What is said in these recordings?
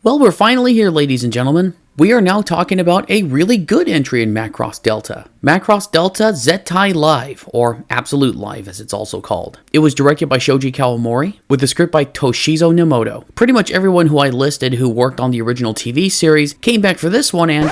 Well, we're finally here, ladies and gentlemen. We are now talking about a really good entry in Macross Delta. Macross Delta Zettai Live, or Absolute Live as it's also called. It was directed by Shoji Kawamori, with the script by Toshizo Nemoto. Pretty much everyone who I listed who worked on the original TV series came back for this one, and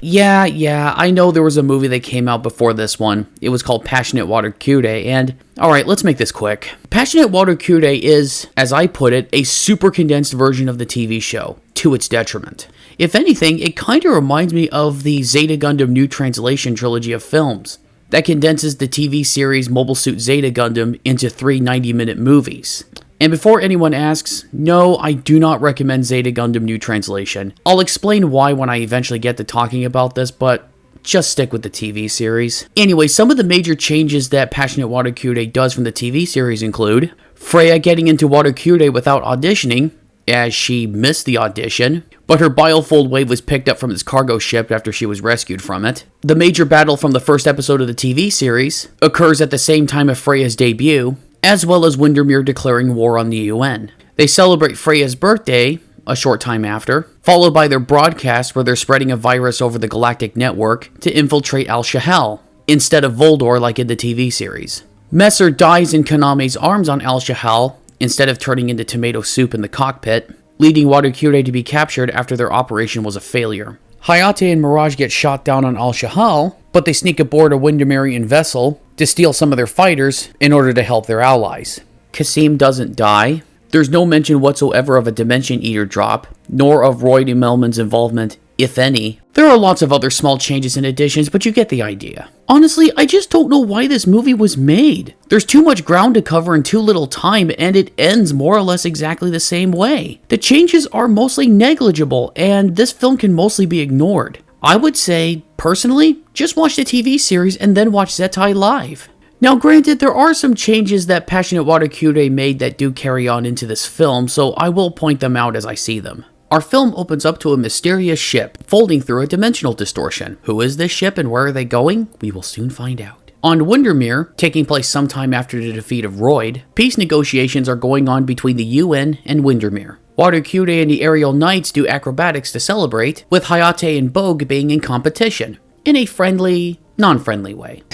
yeah, I know there was a movie that came out before this one. It was called Passionate Water Kyurei, and alright, let's make this quick. Passionate Water Kyurei is, as I put it, a super condensed version of the TV show, to its detriment. If anything, it kinda reminds me of the Zeta Gundam New Translation trilogy of films that condenses the TV series Mobile Suit Zeta Gundam into 3 90-minute movies. And before anyone asks, no, I do not recommend Zeta Gundam New Translation. I'll explain why when I eventually get to talking about this, but just stick with the TV series. Anyway, some of the major changes that Passionate Water Kyurei does from the TV series include Freya getting into Water Kyurei without auditioning, as she missed the audition, but her biofold wave was picked up from its cargo ship after she was rescued from it. The major battle from the first episode of the TV series occurs at the same time of Freya's debut, as well as Windermere declaring war on the UN. They celebrate Freya's birthday a short time after, followed by their broadcast where they're spreading a virus over the galactic network to infiltrate Al-Shahal, instead of Voldor like in the TV series. Messer dies in Kaname's arms on Al-Shahal, instead of turning into tomato soup in the cockpit, leading Water Kyurei to be captured after their operation was a failure. Hayate and Mirage get shot down on Al-Shahal, but they sneak aboard a Windermere vessel to steal some of their fighters in order to help their allies. Kasim doesn't die. There's no mention whatsoever of a Dimension Eater drop, nor of Roy D. Melman's involvement, if any. There are lots of other small changes and additions, but you get the idea. Honestly, I just don't know why this movie was made. There's too much ground to cover in too little time, and it ends more or less exactly the same way. The changes are mostly negligible, and this film can mostly be ignored. I would say, personally, just watch the TV series and then watch Zettai Live. Now granted, there are some changes that Passionate Water Kyurei made that do carry on into this film, so I will point them out as I see them. Our film opens up to a mysterious ship folding through a dimensional distortion. Who is this ship and where are they going? We will soon find out. On Windermere, taking place sometime after the defeat of Royd, peace negotiations are going on between the UN and Windermere. Water Kyurei and the Aerial Knights do acrobatics to celebrate, with Hayate and Bogue being in competition, in a friendly, non-friendly way.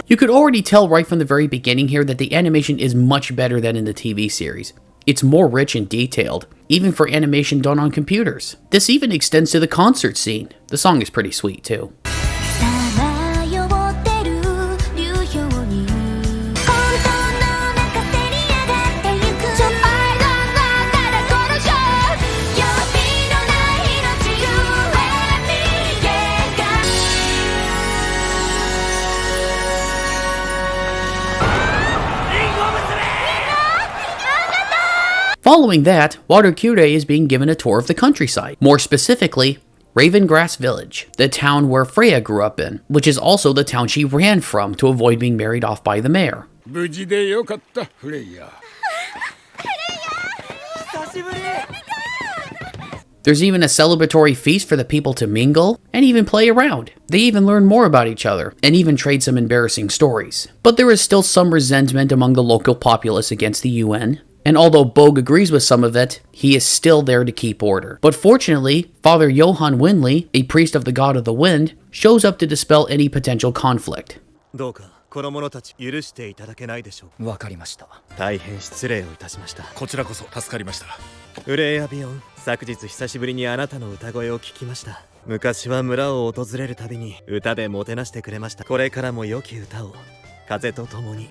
You could already tell right from the very beginning here that the animation is much better than in the TV series. It's more rich and detailed, even for animation done on computers. This even extends to the concert scene. The song is pretty sweet too. Following that, Water Kyurei is being given a tour of the countryside, more specifically, Ravengrass Village, the town where Freya grew up in, which is also the town she ran from to avoid being married off by the mayor. There's even a celebratory feast for the people to mingle and even play around. They even learn more about each other and even trade some embarrassing stories. But there is still some resentment among the local populace against the UN. And although Bogue agrees with some of it, he is still there to keep order. But fortunately, Father Johann Winley, a priest of the God of the Wind, shows up to dispel any potential conflict. 子供のたち許していただけないでしょう。わかりました。大変失礼をいたしました。こちらこそ助かりました。ウレイアビオン、昨日久しぶりにあなたの歌声を聞きました。昔は村を訪れるたびに歌でもてなしてくれました。これからも良き歌を。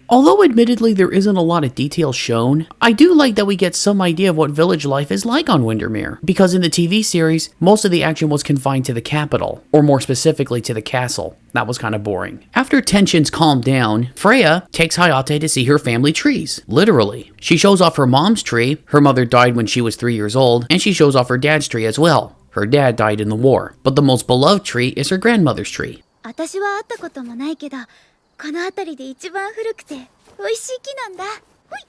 Although admittedly there isn't a lot of detail shown, I do like that we get some idea of what village life is like on Windermere, because in the TV series, most of the action was confined to the capital, or more specifically to the castle. That was kind of boring. After tensions calm down, Freya takes Hayate to see her family trees, literally. She shows off her mom's tree, her mother died when she was 3 years old, and she shows off her dad's tree as well. Her dad died in the war, but the most beloved tree is her grandmother's tree. 私は会ったこともないけど、この辺りで一番古くて美味しい木なんだ。ほい。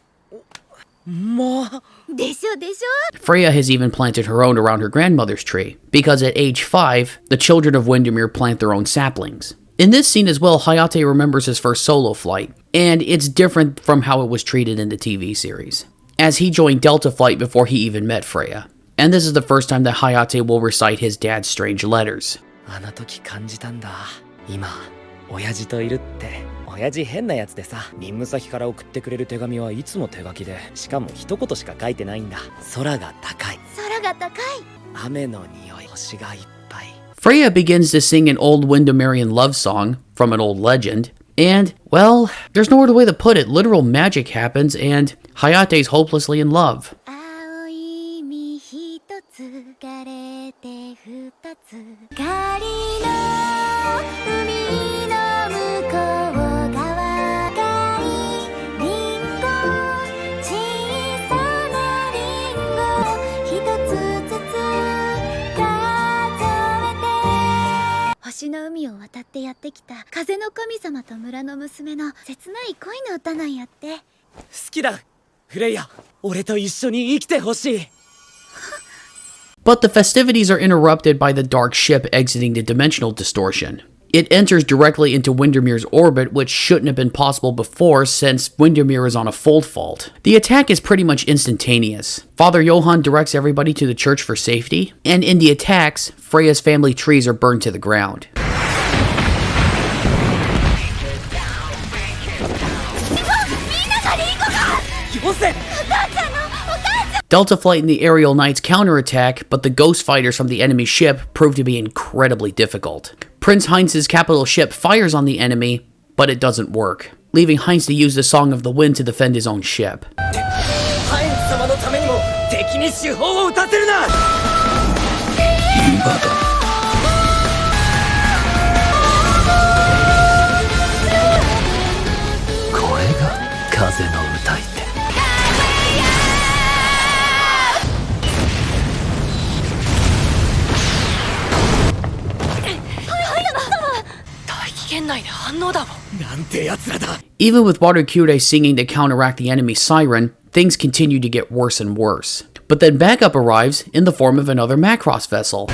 Freya has even planted her own around her grandmother's tree, because at age 5, the children of Windermere plant their own saplings. In this scene as well, Hayate remembers his first solo flight, and it's different from how it was treated in the TV series, as he joined Delta Flight before he even met Freya. And this is the first time that Hayate will recite his dad's strange letters. あの時感じたんだ。今、親父といるって。親父変なやつでさ、任務先から送ってくれる手紙はいつも手書きで、しかも一言しか書いてないんだ。空が高い。空が高い。雨の匂い、星がいっぱい。Freya begins to sing an old Windermerian love song from an old legend, and, well, there's no other way to put it. Literal magic happens, and Hayate's hopelessly in love. 青い実一つ枯れて二つ仮の海の向こう側がリンゴ小さなリンゴ一つずつ数えて星の海を渡ってやってきた風の神様と村の娘の切ない恋の歌なんやって。好きだ、フレイヤ。俺と一緒に生きてほしい。But the festivities are interrupted by the dark ship exiting the dimensional distortion. It enters directly into Windermere's orbit, which shouldn't have been possible before since Windermere is on a fold fault. The attack is pretty much instantaneous. Father Johann directs everybody to the church for safety, and in the attacks, Freya's family trees are burned to the ground. Delta Flight and the Aerial Knights counterattack, but the ghost fighters from the enemy ship prove to be incredibly difficult. Prince Heinz's capital ship fires on the enemy, but it doesn't work, leaving Heinz to use the Song of the Wind to defend his own ship. ハインズ様のためにも敵に手法を打たせるな。これが風の歌い手。Even with Waterkyure singing to counteract the enemy siren, things continue to get worse and worse. But then backup arrives in the form of another Macross vessel.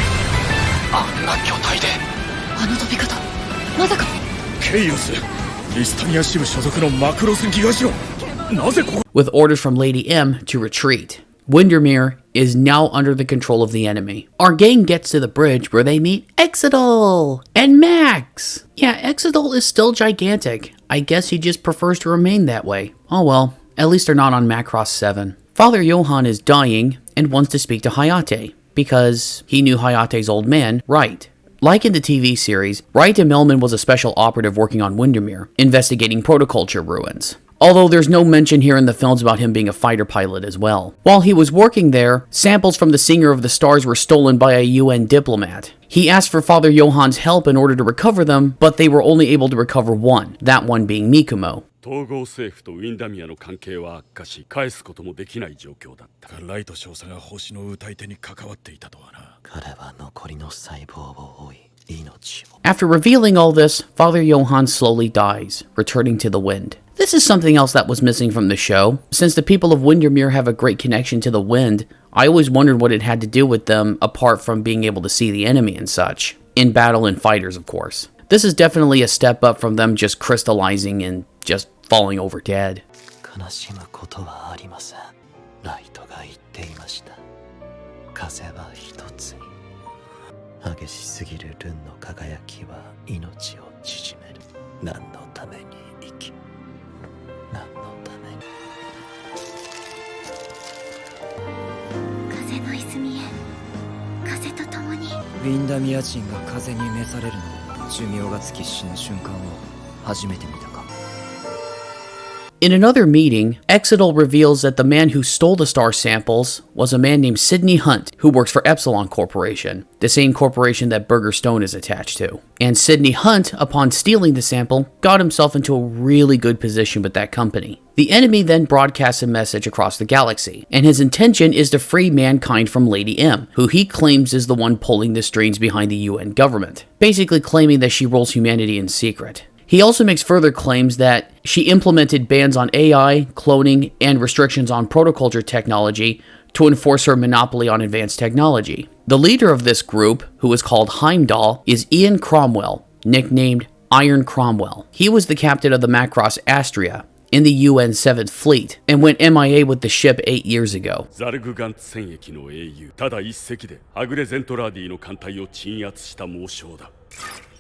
With orders from Lady M to retreat. Windermere is now under the control of the enemy. Our gang gets to the bridge where they meet Exodal and Max. Yeah, Exodal is still gigantic. I guess he just prefers to remain that way. Oh well, at least they're not on Macross 7. Father Johann is dying and wants to speak to Hayate, because he knew Hayate's old man, Wright. Like in the TV series, Wright Immelman was a special operative working on Windermere, investigating protoculture ruins. Although there's no mention here in the films about him being a fighter pilot as well. While he was working there, samples from the Singer of the Stars were stolen by a UN diplomat. He asked for Father Johann's help in order to recover them, but they were only able to recover one, that one being Mikumo. 統合政府とウィンダミアの関係は悪化し返すこともできない状況だった。ライト少佐が星の歌い手に関わっていたとはな。彼は残りの細胞を追い、命を。After revealing all this, Father Johann slowly dies, returning to the wind. This is something else that was missing from the show. Since the people of Windermere have a great connection to the wind, I always wondered what it had to do with them apart from being able to see the enemy and such. In battle and fighters, of course. This is definitely a step up from them just crystallizing and just falling over dead. 悲しむことはありません。ライトが言っていました。風は一つに。激しすぎるルンの輝きは命を縮める。何のために生き、何のために。風の泉へ、風と共に。ウィンダミア人が風に召されるのを、寿命が尽き死ぬ瞬間を初めて見たか。In another meeting, Exodal reveals that the man who stole the star samples was a man named Sidney Hunt, who works for Epsilon Corporation, the same corporation that Burger Stone is attached to. And Sidney Hunt, upon stealing the sample, got himself into a really good position with that company. The enemy then broadcasts a message across the galaxy, and his intention is to free mankind from Lady M, who he claims is the one pulling the strings behind the UN government, basically claiming that she rules humanity in secret. He also makes further claims that she implemented bans on AI, cloning, and restrictions on protoculture technology to enforce her monopoly on advanced technology. The leader of this group, who is called Heimdall, is Ian Cromwell, nicknamed Iron Cromwell. He was the captain of the Macross Astria in the UN 7th Fleet and went MIA with the ship 8 years ago. ザルグガンツ戦役の英雄ただ一隻でアグレゼントラーディの艦隊を鎮圧した猛将だ。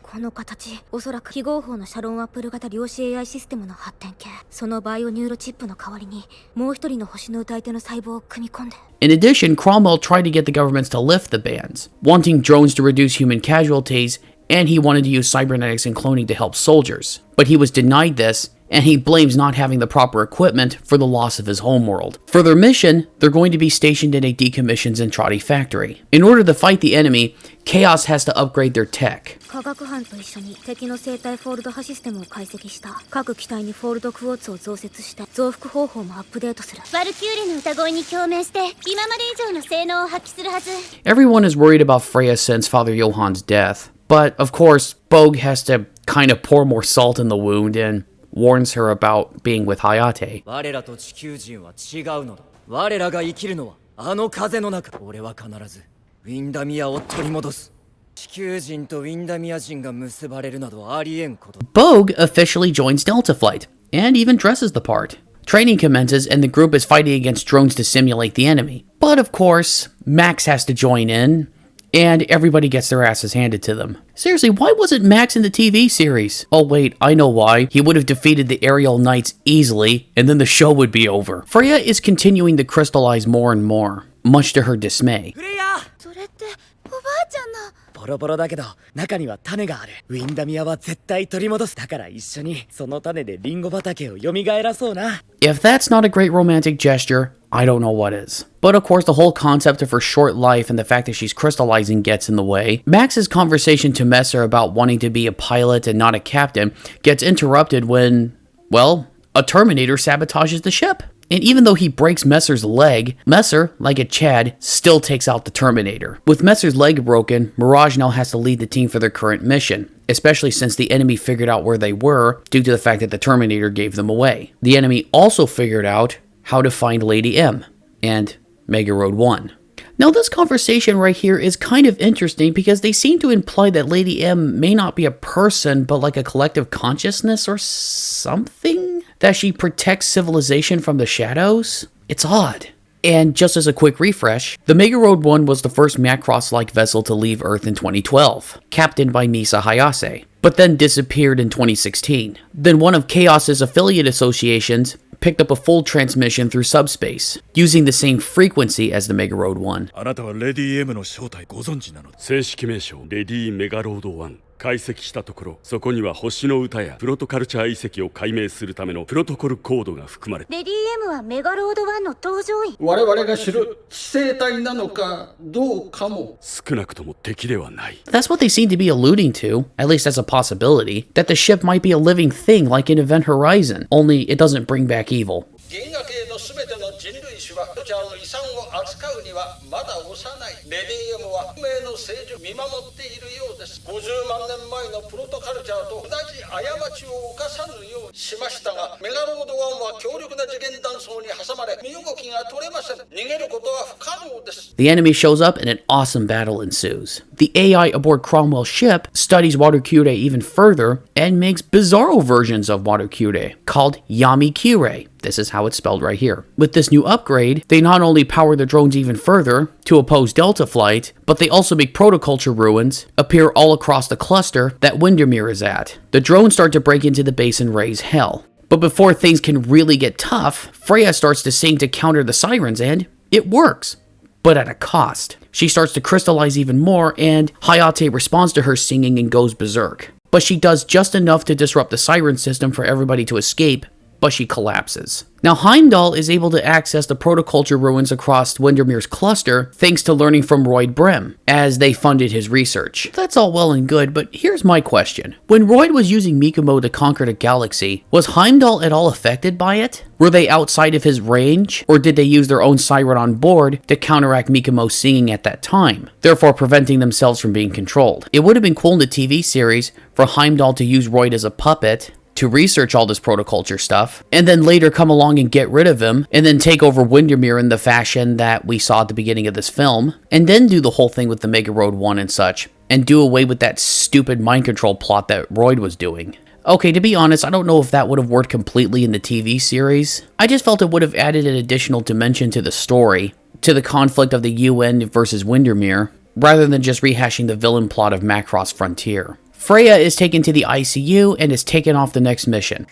この形、おそらく非合法のシャロンアップル型量子 AI システムの発展系。そのバイオニューロチップの代わりに、もう一人の星の歌い手の細胞を組み込んで。In addition, Cromwell tried to get the governments to lift the bans, wanting drones to reduce human casualties, and he wanted to use cybernetics and cloning to help soldiers. But he was denied this, and he blames not having the proper equipment for the loss of his homeworld. For their mission, they're going to be stationed in a decommissioned Zentradi factory. In order to fight the enemy, Chaos has to upgrade their tech. 科学班と一緒に敵の生体フォールド波システムを解析した。各機体にフォールドクォーツを増設して増幅方法もアップデートする。ワルキューレの歌声に共鳴して今まで以上の性能を発揮するはず。 Everyone is worried about Freya since Father Johann's death. But, of course, Bogue has to kind of pour more salt in the wound and warns her about being with Hayate. 我らと地球人は違うのだ。我らが生きるのはあの風の中。俺は必ずウィンダミアを取り戻す。地球人とウィンダミア人が結ばれるなどありえんこと。Bogue officially joins Delta Flight, and even dresses the part. Training commences and the group is fighting against drones to simulate the enemy. But of course, Max has to join in, and everybody gets their asses handed to them. Seriously, why wasn't Max in the TV series? Oh wait, I know why. He would have defeated the aerial knights easily, and then the show would be over. Freya is continuing to crystallize more and more, much to her dismay. フレイヤー、それっておばあちゃんの。ボロボロだけど中には種がある。ウィンダミアは絶対取り戻す。だから一緒にその種でリンゴ畑を蘇らそうな。 If that's not a great romantic gesture, I don't know what is. But of course, the whole concept of her short life and the fact that she's crystallizing gets in the way. Max's conversation to Messer about wanting to be a pilot and not a captain gets interrupted when, well, a Terminator sabotages the ship. And even though he breaks Messer's leg, Messer, like a Chad, still takes out the Terminator. With Messer's leg broken, Mirage now has to lead the team for their current mission, especially since the enemy figured out where they were due to the fact that the Terminator gave them away. The enemy also figured out how to find Lady M and Mega Road 1. Now this conversation right here is kind of interesting because they seem to imply that Lady M may not be a person but like a collective consciousness or something? That she protects civilization from the shadows? It's odd. And just as a quick refresh, the Mega Road 1 was the first Macross-like vessel to leave Earth in 2012, captained by Misa Hayase, but then disappeared in 2016. Then one of Chaos's affiliate associations picked up a full transmission through subspace, using the same frequency as the Mega Road 1. あなたはレディ M の正体ご存知なの？正式名称レディメガロード1。解析したところ、そこには星の歌やプロトカルチャー遺跡を解明するためのプロトコルコードが含まれて、レディ M はメガロード1の搭乗員。我々が知る地生体なのかどうかも。少なくとも敵ではない。That's what they seem to be alluding to, at least as a possibility, that the ship might be a living thing like in Event Horizon, only it doesn't bring back evil. 銀河系のすべての人類種はカルチャーの遺産を扱うにはまだ幼い。レディ M は運命の政治を見守っているようです。50万年前のプロトカルチャーと同じ過ちを犯さぬようにしましたが、メガロード1は強力な次元断層に挟まれ身動きが取れません。逃げることは不可能です。 The enemy shows up and an awesome battle ensues. The AI aboard Cromwell's ship studies Watercure even further and makes bizarro versions of Watercure called Yami-Kure. This is how it's spelled right here. With this new upgrade, they not only power the drones even further to oppose Delta Flight, but they also make protoculture ruins appear all across the cluster that Windermere is at. The drones start to break into the base and raise hell. But before things can really get tough, Freya starts to sing to counter the sirens, and it works, but at a cost. She starts to crystallize even more, and Hayate responds to her singing and goes berserk. But she does just enough to disrupt the siren system for everybody to escape, but she collapses. Now, Heimdall is able to access the protoculture ruins across Windermere's cluster thanks to learning from Royd Brem, as they funded his research. That's all well and good, but here's my question. When Royd was using Mikomo to conquer the galaxy, was Heimdall at all affected by it? Were they outside of his range, or did they use their own siren on board to counteract Mikomo's singing at that time, therefore preventing themselves from being controlled? It would have been cool in the TV series for Heimdall to use Royd as a puppet to research all this protoculture stuff, and then later come along and get rid of him, and then take over Windermere in the fashion that we saw at the beginning of this film, and then do the whole thing with the Mega Road 1 and such, and do away with that stupid mind control plot that Royd was doing. Okay, to be honest, I don't know if that would have worked completely in the TV series. I just felt it would have added an additional dimension to the story, to the conflict of the UN versus Windermere, rather than just rehashing the villain plot of Macross Frontier. Freya is taken to the ICU and is taken off the next mission.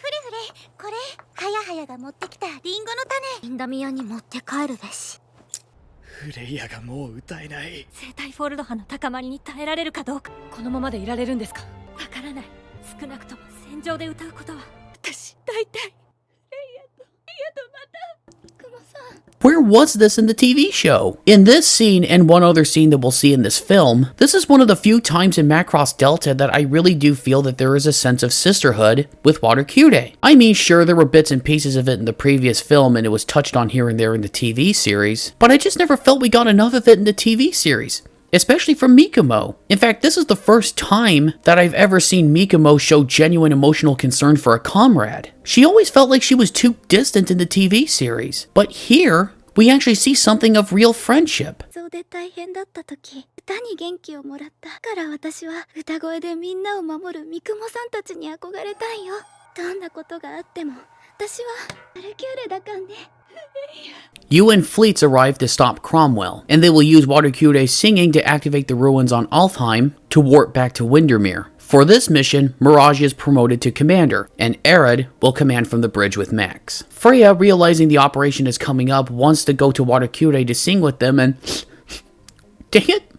これはやはやが持ってきたリンゴの種。インダミアに持って帰るべし。フレイヤがもう歌えない。生体フォルド波の高まりに耐えられるかどうか。このままでいられるんですか。わからない。少なくとも戦場で歌うことは私大体。レイヤとまたクモさん。Where was this in the TV show? In this scene and one other scene that we'll see in this film, this is one of the few times in Macross Delta that I really do feel that there is a sense of sisterhood with Water Kyurei. I mean, sure, there were bits and pieces of it in the previous film and it was touched on here and there in the TV series, but I just never felt we got enough of it in the TV series. Especially from Mikomo. In fact, this is the first time that I've ever seen Mikomo show genuine emotional concern for a comrade. She always felt like she was too distant in the TV series. But here, we actually see something of real friendship. そうで大変だった時、歌に元気をもらったから私は歌声でみんなを守るミクモさんたちに憧れたいよ。どんなことがあっても私はアルキューレだからね。UN fleets arrive to stop Cromwell, and they will use Water Kyurei's singing to activate the ruins on Alfheim to warp back to Windermere. For this mission, Mirage is promoted to commander, and Arid will command from the bridge with Max. Freya, realizing the operation is coming up, wants to go to Water Kyurei to sing with them, and dang it,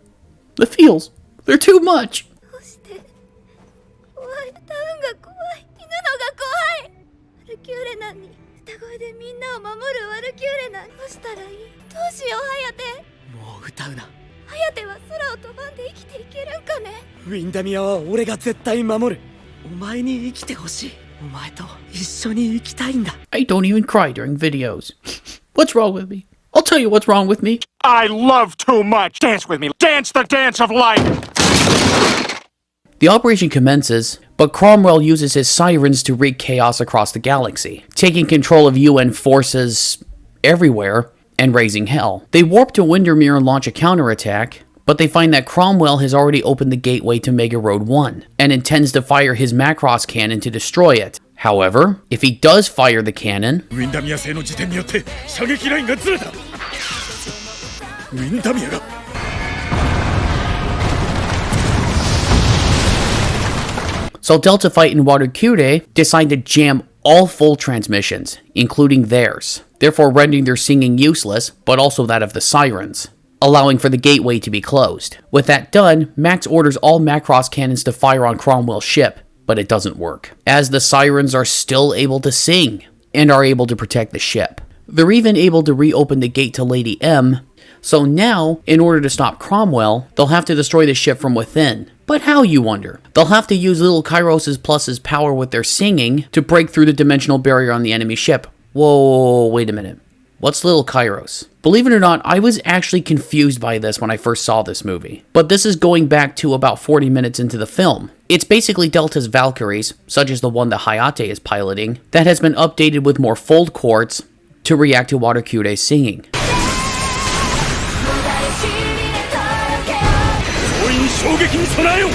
the feels, they're too much. どうして怖い。歌うんが怖い。死ぬのが怖い。アルキューレなに歌声でみんなを守るワルキューレな。どうしたらいい。どうしようハヤテ。もう歌うな。ハヤテは空を飛ばんで生きていけるんかね。ウィンダミアは俺が絶対守る。お前に生きてほしい。お前と一緒に生きたいんだ。I don't even cry during videos. What's wrong with me? I'll tell you what's wrong with me. I love too much. Dance with me. Dance the dance of life. The operation commences, but Cromwell uses his sirens to wreak chaos across the galaxy, taking control of UN forces everywhere and raising hell. They warp to Windermere and launch a counterattack, but they find that Cromwell has already opened the gateway to Mega Road 1 and intends to fire his Macross cannon to destroy it. However, if he does fire the cannon, ウィンダミア製の時点によって射撃ラインがずれた。ウィンダミアが So Delta Fight and Water Kyurei decide to jam all full transmissions, including theirs, therefore rendering their singing useless, but also that of the sirens, allowing for the gateway to be closed. With that done, Max orders all Macross cannons to fire on Cromwell's ship, but it doesn't work, as the sirens are still able to sing, and are able to protect the ship. They're even able to reopen the gate to Lady M, so now, in order to stop Cromwell, they'll have to destroy the ship from within. But how, you wonder? They'll have to use Little Kairos' Plus's power with their singing to break through the dimensional barrier on the enemy ship. Whoa, wait a minute. What's Little Kairos? Believe it or not, I was actually confused by this when I first saw this movie. But this is going back to about 40 minutes into the film. It's basically Delta's Valkyries, such as the one that Hayate is piloting, that has been updated with more fold quartz to react to Water Kyurei's singing. 衝撃に備えよう。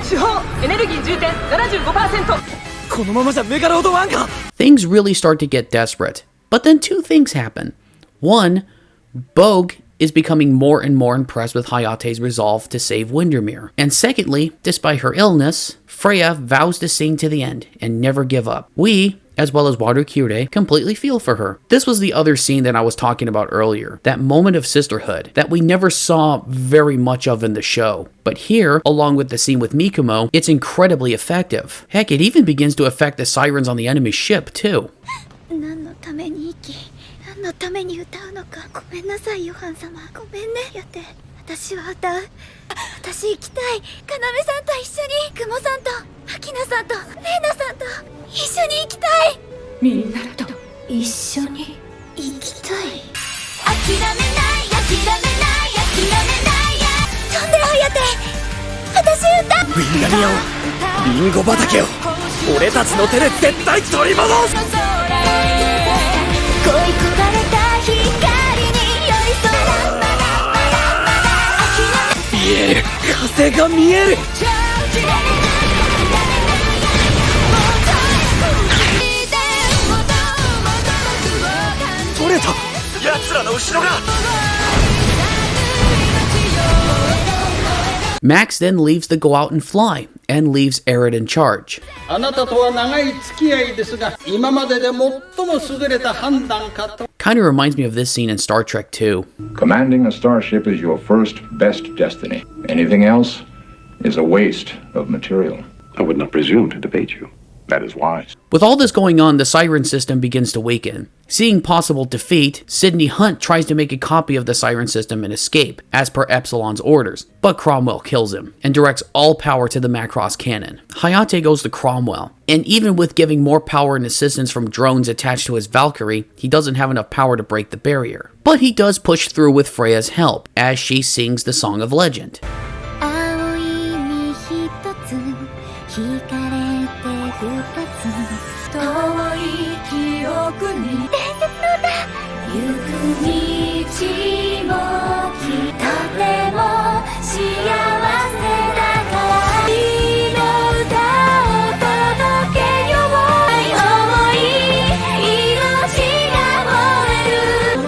主砲エネルギー充填 75%。このままじゃメガロード1が。 Things really start to get desperate. But then two things happen. One, Bogue is becoming more and more impressed with Hayate's resolve to save Windermere. And secondly, despite her illness, Freya vows to sing to the end and never give up. We, as well as Warukire, completely feel for her. This was the other scene that I was talking about earlier, that moment of sisterhood that we never saw very much of in the show. But here, along with the scene with Mikumo, it's incredibly effective. Heck, it even begins to affect the sirens on the enemy ship, too. 何のために生き、何のために歌うのか。ごめんなさい、ヨハン様。ごめんね。やって、私は歌う。私行きたい。カナメさんと一緒に、クモさんと、アキナさんと、レイナさんと一緒に行きたい。みんなと一緒に行きたい。諦めない、諦めない、諦めないや。飛んでハヤテ。私歌う。ウィンダミアを、リンゴ畑を俺たちの手で絶対取り戻す。恋焦がれた光に寄り添う。見える、風が見える。取れた。奴らの後ろが。Max then leaves to go out and fly, and leaves Aerith in charge. あなたとは長い付き合いですが、今までで最も優れた判断かと。 Kinda reminds me of this scene in Star Trek 2. Commanding a starship is your first best destiny. Anything else is a waste of material. I would not presume to debate you. That is wise. With all this going on, the siren system begins to weaken. Seeing possible defeat, Sydney Hunt tries to make a copy of the siren system and escape, as per Epsilon's orders, but Cromwell kills him, and directs all power to the Macross cannon. Hayate goes to Cromwell, and even with giving more power and assistance from drones attached to his Valkyrie, he doesn't have enough power to break the barrier. But he does push through with Freya's help, as she sings the Song of Legend. 青い実一つ惹かれて二つ遠い記憶に伝説の歌行く道もとても幸せだから愛の歌を届けよう思い命が燃える喜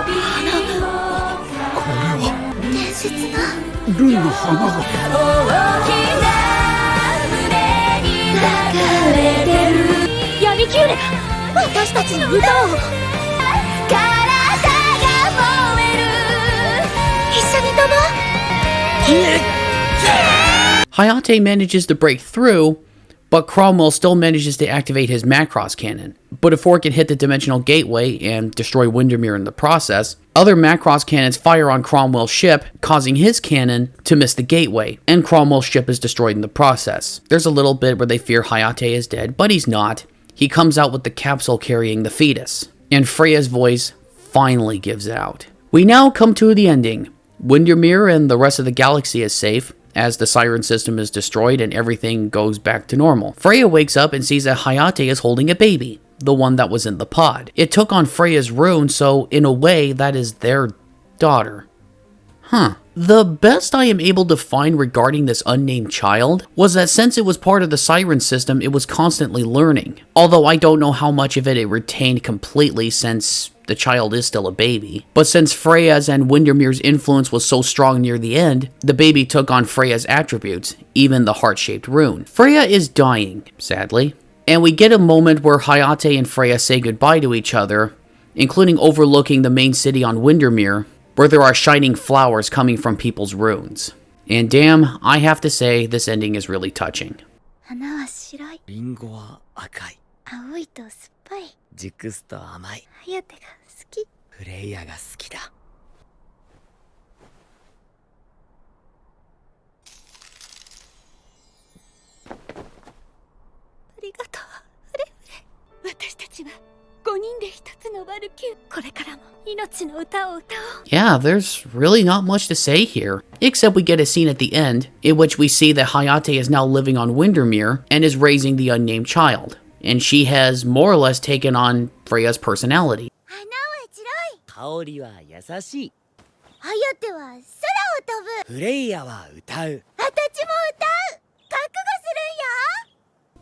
びをこれは伝説のルンの花が。大きな胸に抱かれてる闇キューレが私たちの歌を体が燃える一緒に飛ぼう Hayate manages to break through, but Cromwell still manages to activate his Macross cannon. But before it can hit the dimensional gateway and destroy Windermere in the process, other Macross cannons fire on Cromwell's ship, causing his cannon to miss the gateway, and Cromwell's ship is destroyed in the process. There's a little bit where they fear Hayate is dead, but he's not. He comes out with the capsule carrying the fetus, and Freya's voice finally gives out. We now come to the ending. Windermere and the rest of the galaxy is safe, as the siren system is destroyed and everything goes back to normal. Freya wakes up and sees that Hayate is holding a baby, the one that was in the pod. It took on Freya's rune, so in a way that is their daughter. Huh. The best I am able to find regarding this unnamed child was that since it was part of the siren system, it was constantly learning. Although I don't know how much of it retained completely since the child is still a baby. But since Freya's and Windermere's influence was so strong near the end, the baby took on Freya's attributes, even the heart-shaped rune. Freya is dying, sadly. And we get a moment where Hayate and Freya say goodbye to each other, including overlooking the main city on Windermere, where there are shining flowers coming from people's runes. And damn, I have to say, this ending is really touching. 花は白いリンゴは赤い。青いと酸っぱい熟すと甘い。ハヤテが好きフレイヤが好きだ。ありがとうフレフレ私たちは5人で一つのワルキューこれからも命の歌を歌おう Yeah, there's really not much to say here, except we get a scene at the end, in which we see that Hayate is now living on Windermere and is raising the unnamed child, and she has more or less taken on Freya's personality. 花は白い香りは優しい。ハヤテは空を飛ぶフレイヤは歌う。私も歌う覚悟す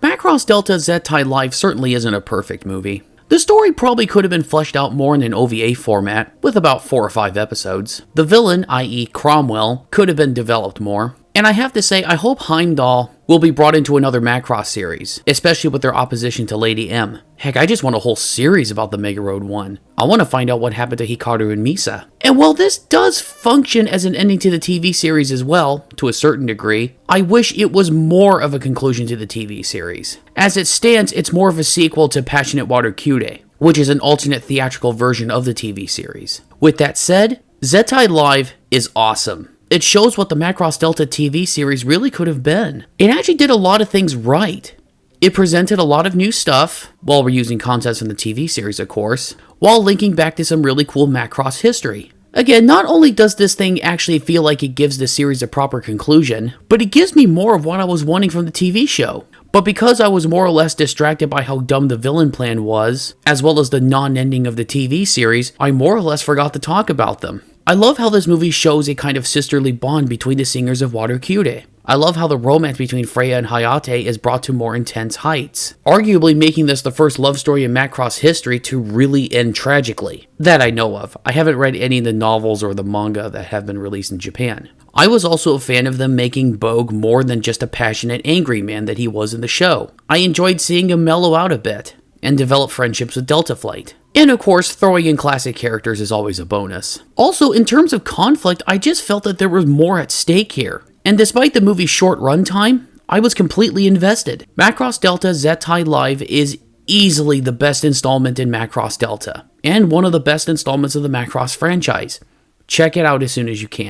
るんよ Macross Delta Zettai Live certainly isn't a perfect movie. The story probably could have been fleshed out more in an OVA format, with about 4 or 5 episodes. The villain, i.e. Cromwell, could have been developed more. And I have to say, I hope Heimdall will be brought into another Macross series, especially with their opposition to Lady M. Heck, I just want a whole series about the Mega Road 1. I want to find out what happened to Hikaru and Misa. And while this does function as an ending to the TV series as well, to a certain degree, I wish it was more of a conclusion to the TV series. As it stands, it's more of a sequel to Passionate Water Kyurei, which is an alternate theatrical version of the TV series. With that said, Zettai Live is awesome. It shows what the Macross Delta TV series really could have been. It actually did a lot of things right. It presented a lot of new stuff, while reusing concepts from the TV series of course, while linking back to some really cool Macross history. Again, not only does this thing actually feel like it gives the series a proper conclusion, but it gives me more of what I was wanting from the TV show. But because I was more or less distracted by how dumb the villain plan was, as well as the non-ending of the TV series, I more or less forgot to talk about them. I love how this movie shows a kind of sisterly bond between the singers of Water Kyurei. I love how the romance between Freya and Hayate is brought to more intense heights, arguably making this the first love story in Macross history to really end tragically. That I know of. I haven't read any of the novels or the manga that have been released in Japan. I was also a fan of them making Bogue more than just a passionate, angry man that he was in the show. I enjoyed seeing him mellow out a bit, and develop friendships with Delta Flight. And of course, throwing in classic characters is always a bonus. Also, in terms of conflict, I just felt that there was more at stake here. And despite the movie's short runtime, I was completely invested. Macross Delta Zettai Live is easily the best installment in Macross Delta, and one of the best installments of the Macross franchise. Check it out as soon as you can.